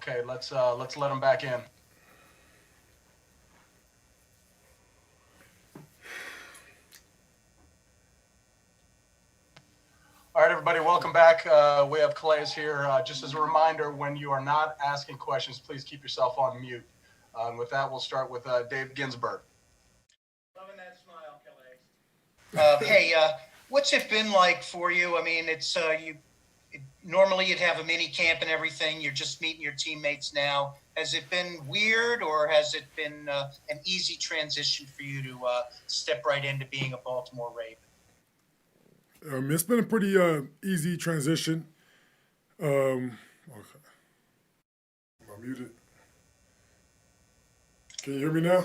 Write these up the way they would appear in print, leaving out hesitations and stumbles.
Okay, let's let him back in. All right, everybody, welcome back. We have Calais here. Just as a reminder, when you are not asking questions, please keep yourself on mute. And with that, we'll start with Dave Ginsburg. Loving that smile, Calais. Hey, what's it been like for you? I mean, it's normally you'd have a mini camp and everything. You're just meeting your teammates now. Has it been weird, or has it been an easy transition for you to step right into being a Baltimore Raven? It's been a pretty easy transition. Okay. Am I muted? Can you hear me now?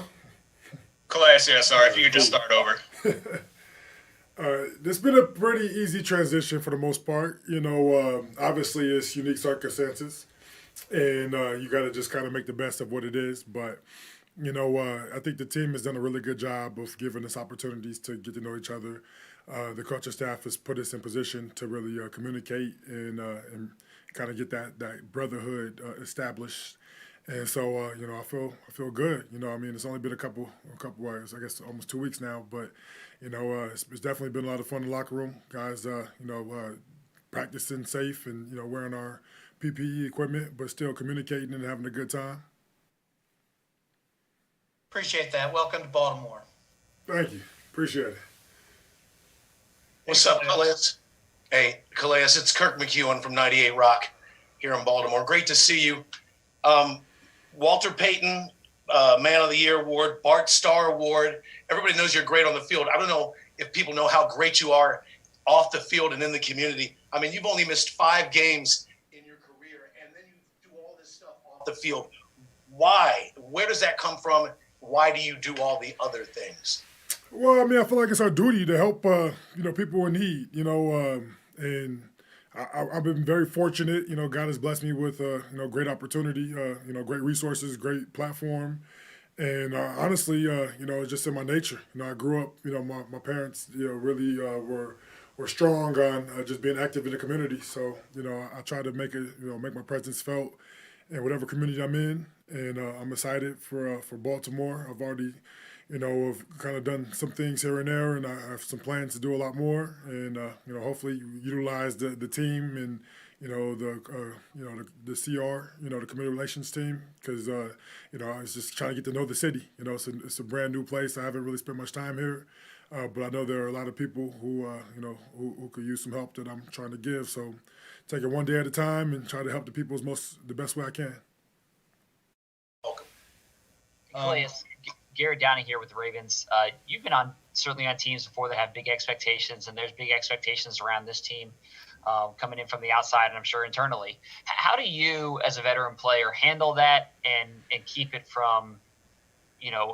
Calais, yeah, sorry, if you could just start over. It's been a pretty easy transition for the most part. Obviously it's unique circumstances, and you got to just kind of make the best of what it is. But I think the team has done a really good job of giving us opportunities to get to know each other. The coaching staff has put us in position to really communicate and kind of get that brotherhood established. And so, I feel good. It's only been a couple hours, I guess, almost 2 weeks now. But it's definitely been a lot of fun in the locker room. Guys, practicing safe and wearing our PPE equipment, but still communicating and having a good time. Appreciate that. Welcome to Baltimore. Thank you. Appreciate it. What's up, Calais? Hey, Calais, it's Kirk McEwen from 98 Rock here in Baltimore. Great to see you. Walter Payton, Man of the Year Award, Bart Starr Award. Everybody knows you're great on the field. I don't know if people know how great you are off the field and in the community. I mean, you've only missed 5 games in your career, and then you do all this stuff off the field. Why? Where does that come from? Why do you do all the other things? Well, I feel like it's our duty to help, people in need, and I've been very fortunate. God has blessed me with, great opportunity, great resources, great platform. And honestly, it's just in my nature. I grew up, my parents, really were strong on just being active in the community. So, I try to make my presence felt in whatever community I'm in. And I'm excited for Baltimore. I've already, I've kind of done some things here and there, and I have some plans to do a lot more. And hopefully utilize the team and the CR, the community relations team, because I was just trying to get to know the city. It's a brand new place. I haven't really spent much time here, but I know there are a lot of people who who could use some help that I'm trying to give. So take it one day at a time and try to help the people the best way I can. Calais, Garrett Downey here with the Ravens. You've been certainly on teams before that have big expectations, and there's big expectations around this team coming in from the outside, and I'm sure internally. How do you, as a veteran player, handle that and keep it from,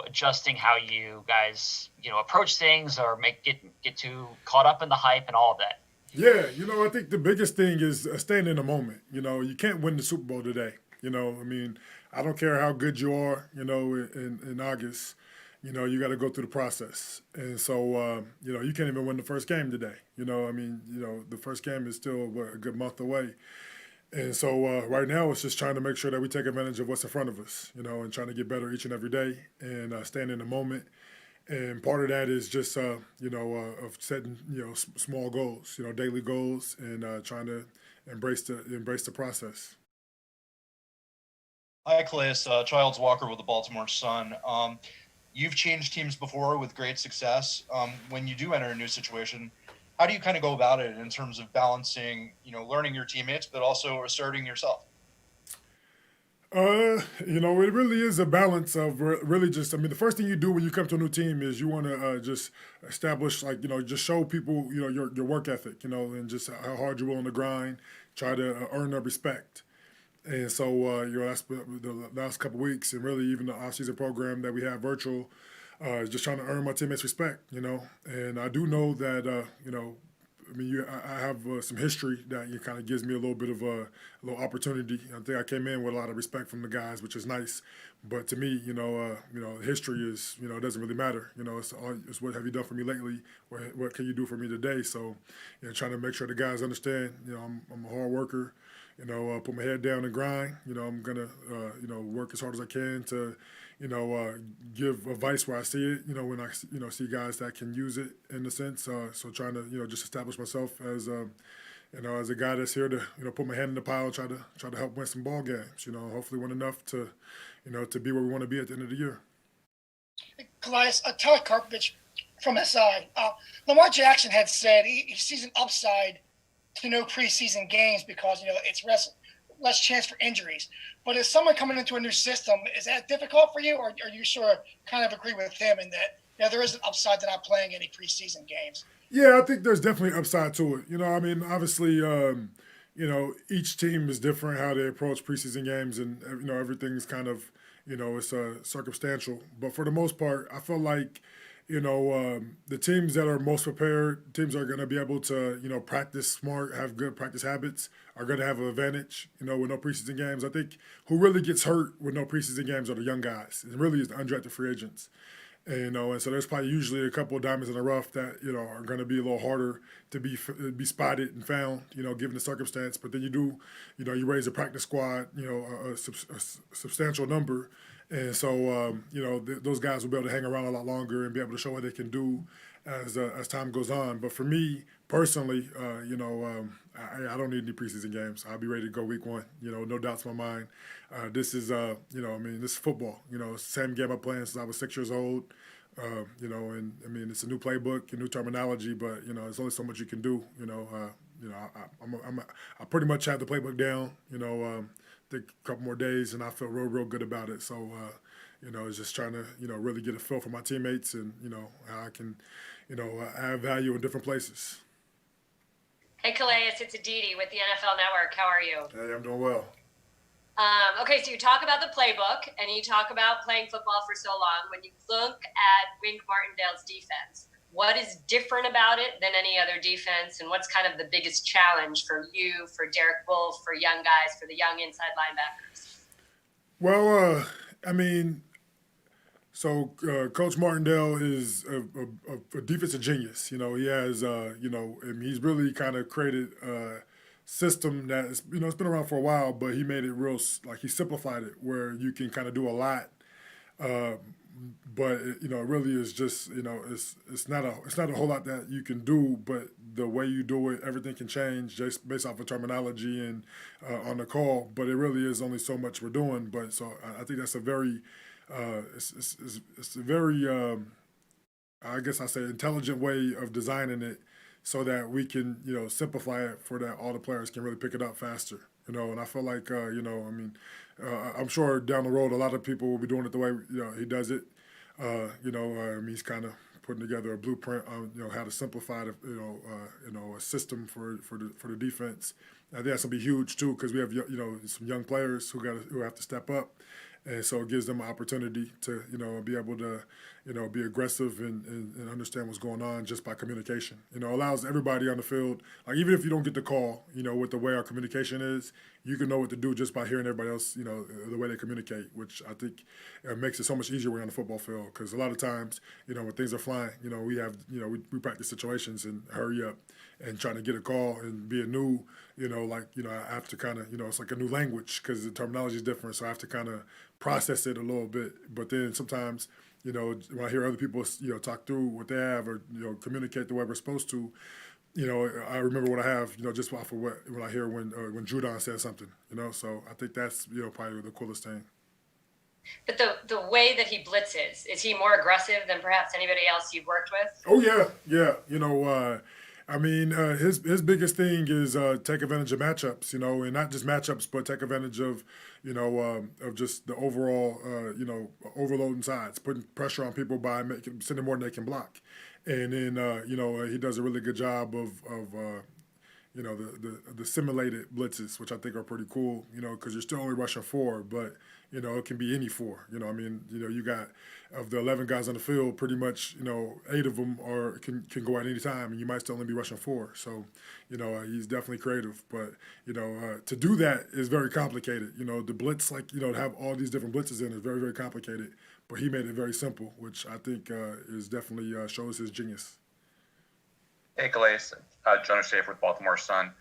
adjusting how you guys, approach things or get too caught up in the hype and all of that? Yeah, I think the biggest thing is staying in the moment. You can't win the Super Bowl today. I don't care how good you are, in August, you got to go through the process. And so, you can't even win the first game today. The first game is still a good month away. And so right now it's just trying to make sure that we take advantage of what's in front of us, and trying to get better each and every day and staying in the moment. And part of that is just, of setting, small goals, daily goals, and trying to embrace the process. Hi, Calais. Childs Walker with the Baltimore Sun. You've changed teams before with great success. When you do enter a new situation, how do you kind of go about it in terms of balancing, learning your teammates, but also asserting yourself? It really is a balance of really just, the first thing you do when you come to a new team is you want to just establish, just show people, your work ethic, and just how hard you're willing to grind, try to earn their respect. And so, that's the last couple of weeks, and really even the off-season program that we have virtual, is just trying to earn my teammates' respect, And I do know that, I have some history that kind of gives me a little bit of a little opportunity. I think I came in with a lot of respect from the guys, which is nice. But to me, history is, it doesn't really matter. It's what have you done for me lately? What can you do for me today? So, trying to make sure the guys understand, I'm a hard worker. put my head down and grind. I'm gonna, work as hard as I can to, give advice where I see it. When I, see guys that can use it in a sense. So trying to, just establish myself as, as a guy that's here to, put my hand in the pile, and try to help win some ball games. Hopefully win enough to, to be where we want to be at the end of the year. Calais, Tyler Karpovich from SI. Lamar Jackson had said he sees an upside to no preseason games because, it's less chance for injuries. But as someone coming into a new system, is that difficult for you, or are you sort of kind of agree with him in that, there is an upside to not playing any preseason games? Yeah, I think there's definitely upside to it. Obviously, each team is different how they approach preseason games, and everything's kind of, it's circumstantial. But for the most part, I feel like, the teams that are most prepared, teams are going to be able to, practice smart, have good practice habits, are going to have an advantage, with no preseason games. I think who really gets hurt with no preseason games are the young guys. It really is the undrafted free agents. And so there's probably usually a couple of diamonds in the rough that are going to be a little harder to be spotted and found, given the circumstance. But then you raise a practice squad, a substantial number, and so those guys will be able to hang around a lot longer and be able to show what they can do as time goes on. But for me personally, I don't need any preseason games. I'll be ready to go week one. No doubts in my mind. This is this is football. It's the same game I'm playing since I was 6 years old. And it's a new playbook, a new terminology, but there's only so much you can do. I pretty much have the playbook down. Think a couple more days, and I feel real good about it. So, it's just trying to really get a feel for my teammates and how I can add value in different places. Hey, Calais, it's Aditi with the NFL Network. How are you? Hey, I'm doing well. Okay, so you talk about the playbook and you talk about playing football for so long. When you look at Wink Martindale's defense, what is different about it than any other defense, and what's kind of the biggest challenge for you, for Derek Wolfe, for young guys, for the young inside linebackers? Well, Coach Martindale is a defensive genius. He has, he's really kind of created a system that is, it's been around for a while, but he made it real, like he simplified it where you can kind of do a lot. But it really is just, it's not a whole lot that you can do, but the way you do it, everything can change just based off of terminology and on the call. But it really is only so much we're doing. But so I think that's a very it's a very, I guess I say, intelligent way of designing it so that we can, simplify it for that all the players can really pick it up faster. And I feel like, I'm sure down the road a lot of people will be doing it the way he does it. He's kind of putting together a blueprint on how to simplify a system for the defense. I think that's gonna be huge too because we have some young players who have to step up. And so it gives them an opportunity to, be able to, be aggressive and understand what's going on just by communication. Allows everybody on the field, like even if you don't get the call, with the way our communication is, you can know what to do just by hearing everybody else, the way they communicate, which I think makes it so much easier when you're on the football field. Because a lot of times, when things are flying, we have, we practice situations and hurry up and trying to get a call and be a new, I have to kind of, it's like a new language because the terminology is different. So I have to kind of process it a little bit. But then sometimes, when I hear other people, talk through what they have or, communicate the way we're supposed to, I remember what I have, just off of when I hear when Judon says something, So I think that's, probably the coolest thing. But the way that he blitzes, is he more aggressive than perhaps anybody else you've worked with? Oh, yeah. His biggest thing is take advantage of matchups, and not just matchups, but take advantage of, of just the overall, overloading sides, putting pressure on people by sending more than they can block. And then, he does a really good job of the simulated blitzes, which I think are pretty cool, because you're still only rushing four, but, it can be any four. You got, of the 11 guys on the field, pretty much, 8 of them can go at any time, and you might still only be rushing four. So, he's definitely creative. But, to do that is very complicated. The blitz, to have all these different blitzes in is very, very complicated. But he made it very simple, which I think is definitely shows his genius. Hey, Calais, Jonah Schaefer with Baltimore Sun.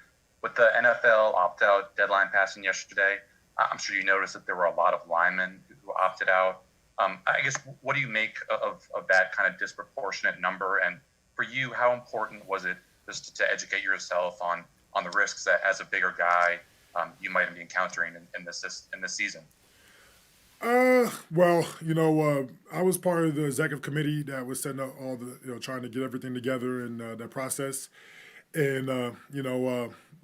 with the NFL opt-out deadline passing yesterday, I'm sure you noticed that there were a lot of linemen who opted out. I guess, what do you make of that kind of disproportionate number? And for you, how important was it just to educate yourself on the risks that, as a bigger guy, you might be encountering in this season? Well, I was part of the executive committee that was setting up all the, trying to get everything together in that process. And,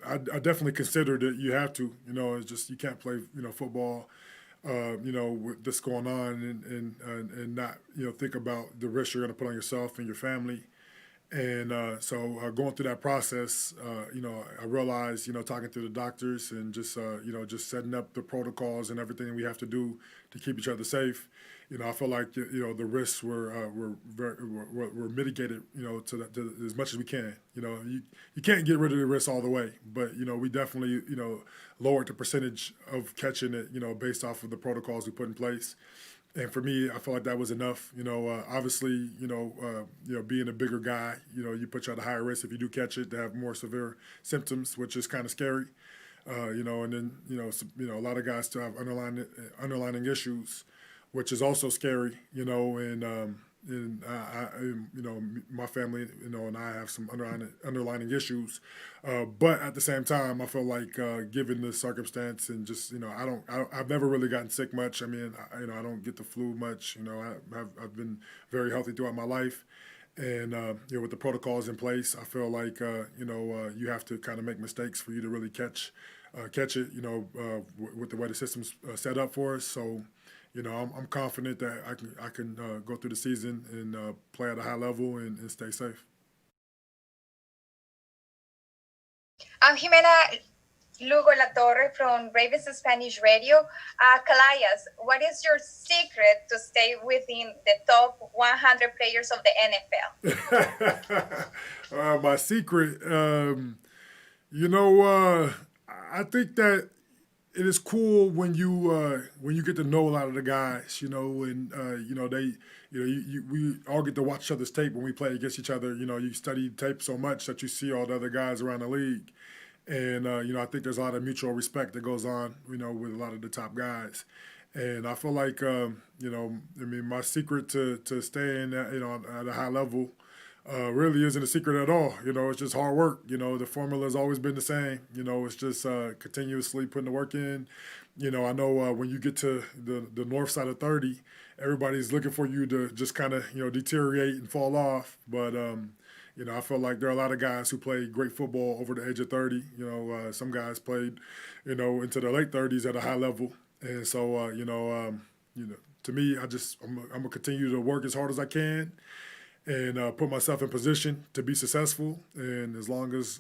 I definitely considered that you have to, it's just, you can't play, football, with this going on and not, think about the risk you're going to put on yourself and your family. And so going through that process, I realized, talking to the doctors and just, just setting up the protocols and everything we have to do to keep each other safe. I feel like, the risks were mitigated, to as much as we can. You can't get rid of the risks all the way, but, we definitely, lowered the percentage of catching it, based off of the protocols we put in place. And for me, I felt like that was enough. Obviously, being a bigger guy, you put you at a higher risk if you do catch it to have more severe symptoms, which is kind of scary. And then a lot of guys still have underlying issues, which is also scary. And my family, and I have some underlying issues. But at the same time, I feel like, given the circumstance and just, I've never really gotten sick much. I mean, I don't get the flu much. I've been very healthy throughout my life. And, with the protocols in place, I feel like, you have to kind of make mistakes for you to really catch it, with the way the system's set up for us. So, I'm confident that I can go through the season and play at a high level and stay safe. I'm Jimena Lugo La Torre from Ravens Spanish Radio. Calais, what is your secret to stay within the top 100 players of the NFL? My secret, I think that it is cool when you get to know a lot of the guys, and we all get to watch each other's tape when we play against each other. You study tape so much that you see all the other guys around the league, and I think there's a lot of mutual respect that goes on, with a lot of the top guys. And I feel like, my secret to staying at a high level really isn't a secret at all. It's just hard work. The formula has always been the same. It's just continuously putting the work in. I know when you get to the north side of 30, everybody's looking for you to just kind of, deteriorate and fall off. But, I feel like there are a lot of guys who play great football over the age of 30. Some guys played, into their late 30s at a high level. And so, to me, I'm going to continue to work as hard as I can and put myself in position to be successful. And as long as,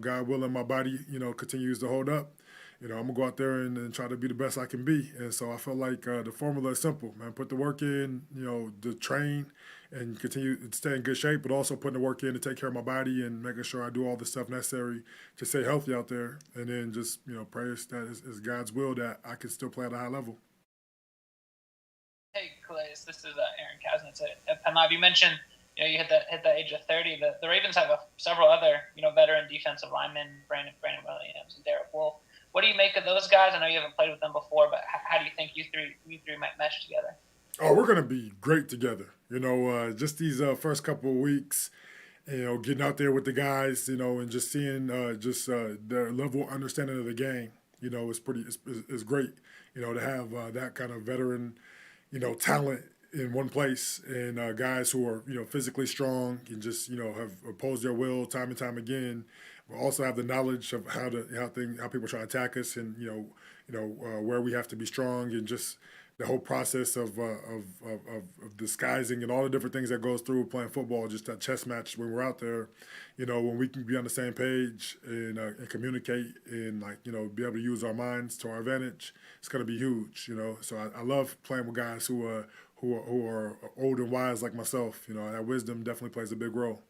God willing, my body, continues to hold up, I'm going to go out there and try to be the best I can be. And so I feel like the formula is simple, man. Put the work in, to train and continue to stay in good shape, but also putting the work in to take care of my body and making sure I do all the stuff necessary to stay healthy out there. And then just, pray that it's God's will that I can still play at a high level. Hey, Calais, this is Aaron Kasnitz at Penn Live. You mentioned, you hit the age of 30. The Ravens have several other, veteran defensive linemen, Brandon Williams and Derek Wolfe. What do you make of those guys? I know you haven't played with them before, but how do you think you three might mesh together? Oh, we're going to be great together. Just these first couple of weeks, getting out there with the guys, and just seeing their level of understanding of the game, it's great, to have that kind of veteran, talent in one place and guys who are, physically strong and just, have opposed their will time and time again, but also have the knowledge of how people try to attack us and, where we have to be strong and just the whole process of disguising and all the different things that goes through playing football, just that chess match when we're out there, when we can be on the same page and communicate and be able to use our minds to our advantage, it's going to be huge, So I love playing with guys who are old and wise like myself. That wisdom definitely plays a big role.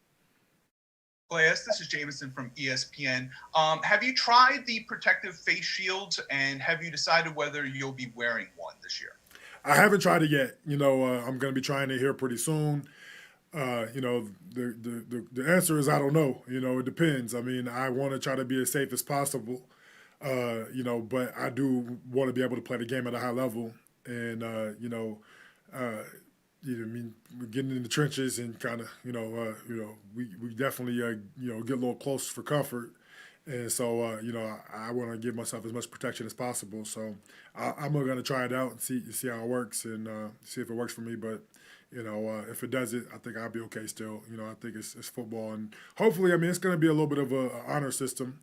Calais, this is Jameson from ESPN. Have you tried the protective face shields, and have you decided whether you'll be wearing one this year? I haven't tried it yet. I'm going to be trying it here pretty soon. The answer is I don't know. It depends. I mean, I want to try to be as safe as possible. But I do want to be able to play the game at a high level, and I mean, we're getting in the trenches and kind of, we definitely, get a little close for comfort. And so, I want to give myself as much protection as possible. So I'm going to try it out and see how it works and see if it works for me. But, if it doesn't, I think I'll be okay still. I think it's football. And hopefully, I mean, it's going to be a little bit of a honor system.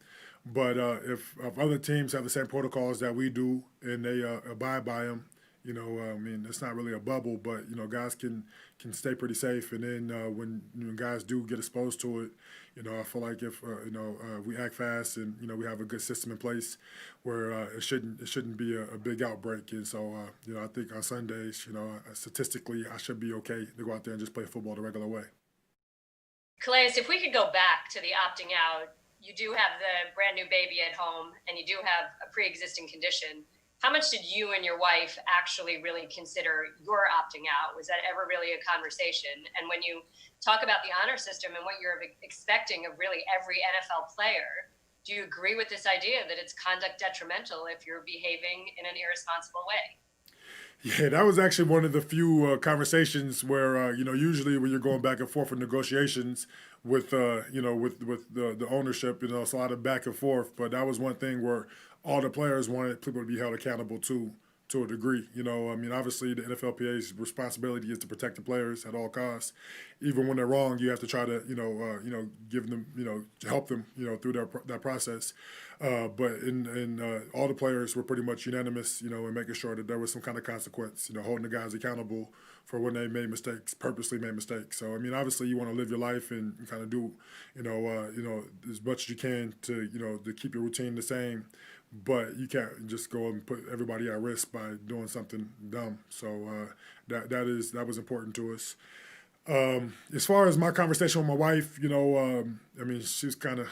But if other teams have the same protocols that we do and they abide by them, I mean, it's not really a bubble, but guys can stay pretty safe. And then when guys do get exposed to it, I feel like if we act fast and we have a good system in place, where it shouldn't be a big outbreak. And so I think on Sundays, statistically, I should be okay to go out there and just play football the regular way. Calais, if we could go back to the opting out, you do have the brand new baby at home and you do have a pre-existing condition. How much did you and your wife actually really consider your opting out? Was that ever really a conversation? And when you talk about the honor system and what you're expecting of really every NFL player, do you agree with this idea that it's conduct detrimental if you're behaving in an irresponsible way? Yeah, that was actually one of the few conversations where usually when you're going back and forth with negotiations with with the ownership, it's a lot of back and forth. But that was one thing where all the players wanted people to be held accountable to a degree. I mean, obviously the NFLPA's responsibility is to protect the players at all costs. Even when they're wrong, you have to try to give them help them through that process. But in all the players were pretty much unanimous in making sure that there was some kind of consequence. Holding the guys accountable for when they made mistakes, purposely made mistakes. So I mean, obviously you want to live your life and kind of do as much as you can to to keep your routine the same. But you can't just go and put everybody at risk by doing something dumb. So that was important to us. As far as my conversation with my wife, I mean, she's kind of,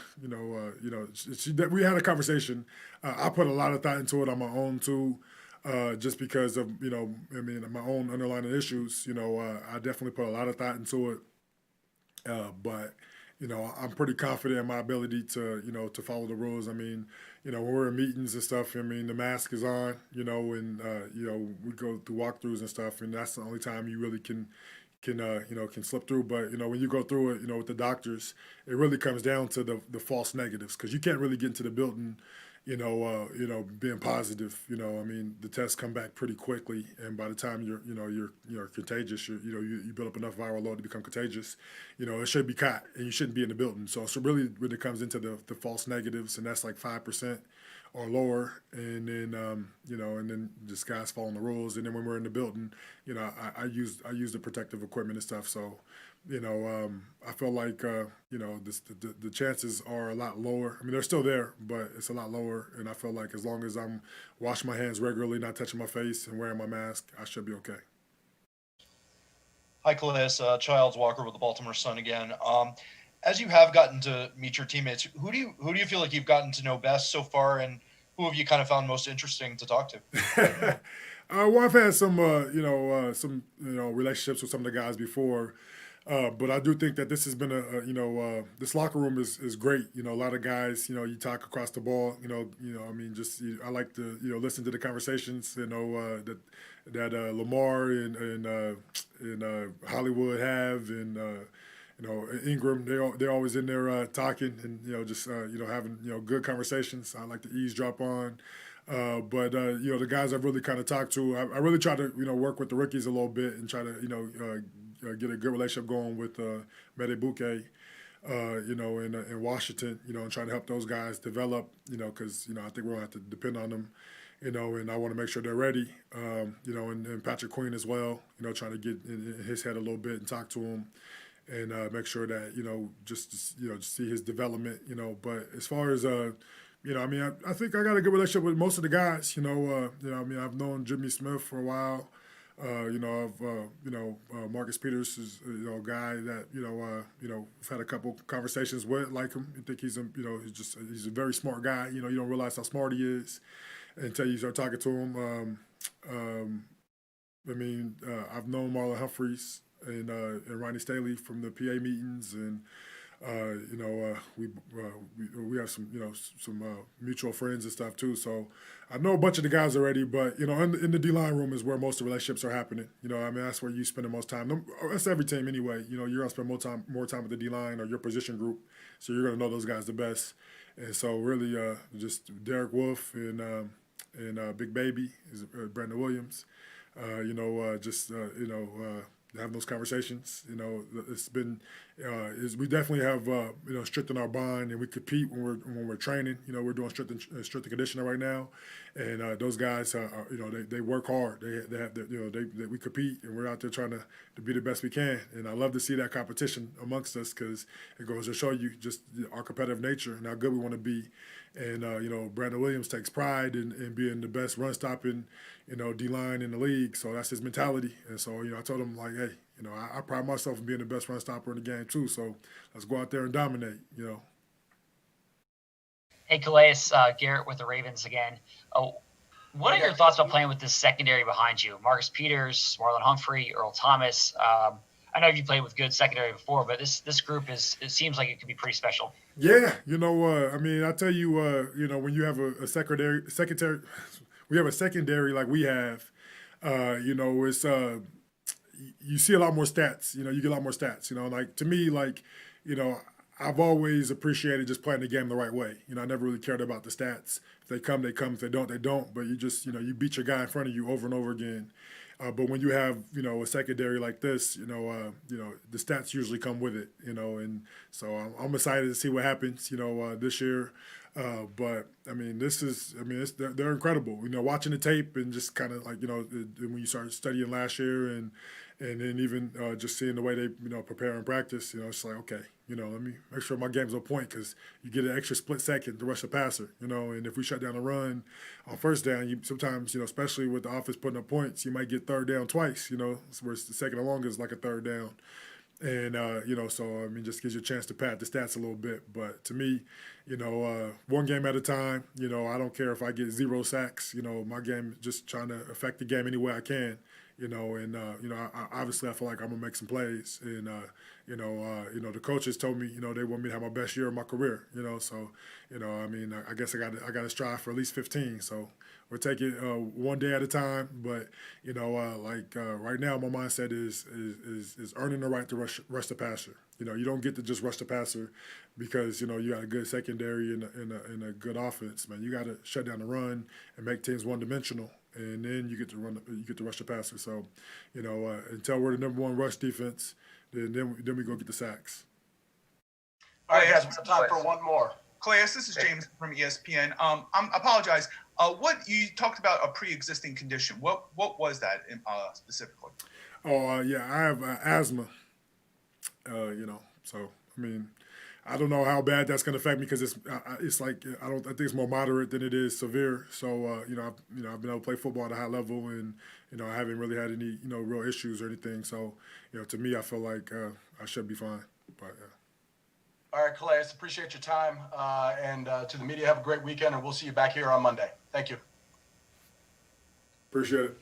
we had a conversation. I put a lot of thought into it on my own too, just because of, I mean, my own underlying issues. I definitely put a lot of thought into it. But I'm pretty confident in my ability to, to follow the rules. I mean, when we're in meetings and stuff, I mean, the mask is on, and we go through walkthroughs and stuff, and that's the only time you really can slip through. But when you go through it, with the doctors, it really comes down to the false negatives, because you can't really get into the building, being positive. I mean, the tests come back pretty quickly, and by the time you're contagious, you build up enough viral load to become contagious. It should be caught, and you shouldn't be in the building. So really, when it comes into the false negatives, and that's like 5% or lower, and then and then just guys following the rules. And then when we're in the building, I use the protective equipment and stuff. So I feel like the chances are a lot lower. I mean, they're still there, but it's a lot lower. And I feel like as long as I'm washing my hands regularly, not touching my face, and wearing my mask, I should be okay. Hi, Calais. Childs Walker with the Baltimore Sun again. As you have gotten to meet your teammates, who do you feel like you've gotten to know best so far, and who have you kind of found most interesting to talk to? Well, I've had some relationships with some of the guys before, but I do think that this has been this locker room is great. A lot of guys, you talk across the ball. I mean, I like to listen to the conversations. That Lamar and Hollywood have, and Ingram, they're always in there talking and having good conversations. I like to eavesdrop on. But the guys I've really kind of talked to, I really try to work with the rookies a little bit and try to get a good relationship going with Mede Bouke, in Washington, and trying to help those guys develop, because I think we're gonna have to depend on them, and I want to make sure they're ready, and Patrick Queen as well, trying to get in his head a little bit and talk to him. And make sure that just see his development. But as far as I mean, I think I got a good relationship with most of the guys. I mean, I've known Jimmy Smith for a while. Marcus Peters is a guy that I've had a couple conversations with, like him. I think he's a very smart guy. You don't realize how smart he is until you start talking to him. I mean, I've known Marlon Humphreys. and Ronnie Staley from the PA meetings, and we have some mutual friends and stuff too. So I know a bunch of the guys already, but in the D line room is where most of the relationships are happening. That's where you spend the most time. That's every team anyway. You're gonna spend more time with the D line or your position group, so you're gonna know those guys the best. And so really, just Derek Wolf and Big Baby is Brandon Williams. Having those conversations. It's been we definitely have strengthened our bond, and we compete when we're training. We're doing strength and conditioning right now, and those guys they work hard. They have we compete, and we're out there trying to be the best we can. And I love to see that competition amongst us, because it goes to show you just our competitive nature and how good we want to be. And Brandon Williams takes pride in being the best run stopping D line in the league. So that's his mentality. And so I told him, like, hey, I pride myself in being the best run stopper in the game too. So let's go out there and dominate. Hey, Calais, Garrett with the Ravens again. What are your thoughts about playing with this secondary behind you? Marcus Peters, Marlon Humphrey, Earl Thomas. I know you played with good secondary before, but this group it seems like it could be pretty special. Yeah, I tell you, when you have a secondary, we have a secondary like we have, it's you see a lot more stats. You get a lot more stats. Like to me, I've always appreciated just playing the game the right way. I never really cared about the stats. If they come, they come. If they don't, they don't. But you just, you beat your guy in front of you over and over again. But when you have, a secondary like this, the stats usually come with it, and so I'm excited to see what happens, this year. But they're incredible. Watching the tape and just kind of like, when you start studying last year and then even just seeing the way they, prepare and practice, it's like, okay, let me make sure my game's on point, because you get an extra split second to rush the passer, and if we shut down the run on first down, you sometimes, especially with the offense putting up points, you might get third down twice, where it's the second and longest is like a third down. And, just gives you a chance to pad the stats a little bit. But to me, one game at a time, I don't care if I get 0 sacks, my game is just trying to affect the game any way I can, obviously I feel like I'm going to make some plays. And, the coaches told me, they want me to have my best year of my career, so, I guess I got to strive for at least 15. So we're taking one day at a time. But, right now my mindset is earning the right to rush the passer. You don't get to just rush the passer because, you got a good secondary and a good offense, man. You got to shut down the run and make teams one-dimensional. And then you get to rush the passer. So, until we're the number one rush defense, then we go get the sacks. All right, guys, we have time for one more. Calais, this is James from ESPN. I apologize. What you talked about a pre-existing condition? What was that specifically? Oh yeah, I have asthma. So I don't know how bad that's going to affect me, because it's like I think it's more moderate than it is severe. So I've been able to play football at a high level, and I haven't really had any real issues or anything. So to me, I feel like I should be fine. But All right, Calais, appreciate your time, and to the media, have a great weekend, and we'll see you back here on Monday. Thank you. Appreciate it.